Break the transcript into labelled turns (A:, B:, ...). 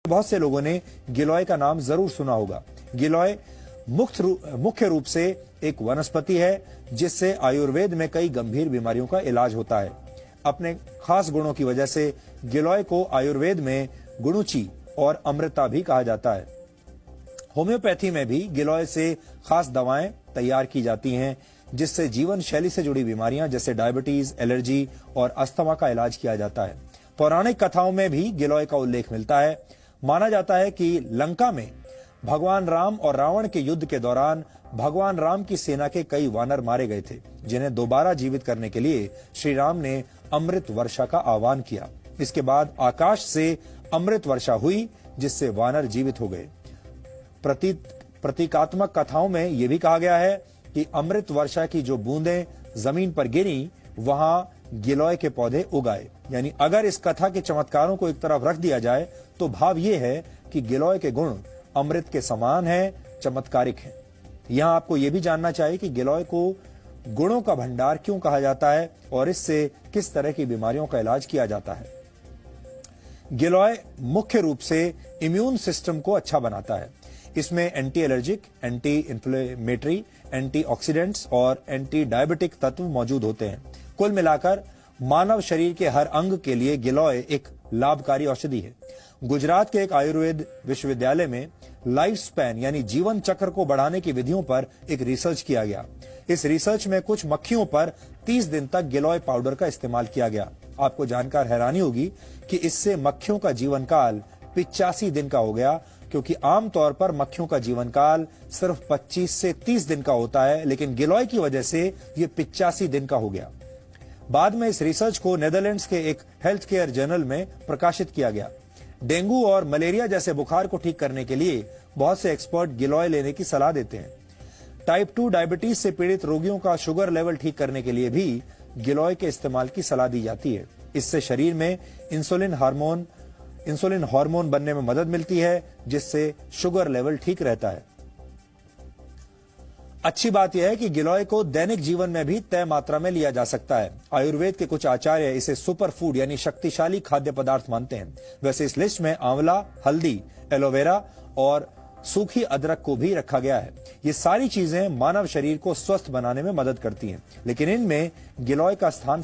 A: बहुत से लोगों ने गिलोय का नाम जरूर सुना होगा। गिलोय मुख्य रूप से एक वनस्पति है जिससे आयुर्वेद में कई गंभीर बीमारियों का इलाज होता है। अपने खास गुणों की वजह से गिलोय को आयुर्वेद में गुणुची और अमृता भी कहा जाता है। होम्योपैथी में भी गिलोय से खास दवाएं तैयार की जाती हैं जिससे जीवन शैली से जुड़ी बीमारियां जैसे डायबिटीज, एलर्जी और अस्थमा का इलाज किया जाता है। पौराणिक कथाओं में भी गिलोय का उल्लेख मिलता है। माना जाता है कि लंका में भगवान राम और रावण के युद्ध के दौरान भगवान राम की सेना के कई वानर मारे गए थे, जिन्हें दोबारा जीवित करने के लिए श्री राम ने अमृत वर्षा का आह्वान किया। इसके बाद आकाश से अमृत वर्षा हुई जिससे वानर जीवित हो गए। प्रतीकात्मक कथाओं में यह भी कहा गया है कि अमृत वर्षा की जो बूंदें जमीन पर गिरी वहां गिलोय के पौधे उगाए। यानी अगर इस कथा के चमत्कारों को एक तरफ रख दिया जाए तो भाव यह है कि गिलोय के गुण अमृत के समान हैं, चमत्कारिक हैं। यहां आपको यह भी जानना चाहिए कि गिलोय को गुणों का भंडार क्यों कहा जाता है और इससे किस तरह की बीमारियों का इलाज किया जाता है। गिलोय मुख्य रूप से इम्यून सिस्टम को अच्छा बनाता है। इसमें anti allergic, anti inflammatory, antioxidants और एंटी डायबिटिक तत्व मौजूद होते हैं। कुल मिलाकर मानव शरीर के हर अंग के लिए गिलोय एक लाभकारी औषधि है। गुजरात के एक आयुर्वेद विश्वविद्यालय में लाइफ स्पैन यानी जीवन चक्र को बढ़ाने की विधियों पर एक रिसर्च किया गया। इस रिसर्च में कुछ मक्खियों पर 30 दिन तक गिलोय पाउडर का इस्तेमाल किया गया। आपको जानकर हैरानी होगी कि इससे मक्खियों का जीवन काल 85 दिन का हो गया, क्योंकि आमतौर पर मक्खियों का जीवन काल सिर्फ 25 से 30 दिन का होता है, लेकिन गिलोय की वजह से यह 85 दिन का हो गया। बाद में इस रिसर्च को नेदरलैंड्स के एक हेल्थ केयर जर्नल में प्रकाशित किया गया। डेंगू और मलेरिया जैसे बुखार को ठीक करने के लिए बहुत से एक्सपर्ट गिलोय लेने की सलाह देते हैं। टाइप 2 डायबिटीज से पीड़ित रोगियों का शुगर लेवल ठीक करने के लिए भी गिलोय के इस्तेमाल की सलाह दी जाती है। इससे शरीर में इंसुलिन हार्मोन बनने में मदद मिलती है, जिससे शुगर लेवल ठीक रहता है। अच्छी बात यह है कि गिलोय को दैनिक जीवन में भी तय मात्रा में लिया जा सकता है। आयुर्वेद के कुछ आचार्य इसे सुपर फूड यानी शक्तिशाली खाद्य पदार्थ मानते हैं। वैसे इस लिस्ट में आंवला, हल्दी, एलोवेरा और सूखी अदरक को भी रखा गया है। ये सारी चीजें मानव शरीर को स्वस्थ बनाने में मदद करती हैं, लेकिन इनमें गिलोय का स्थान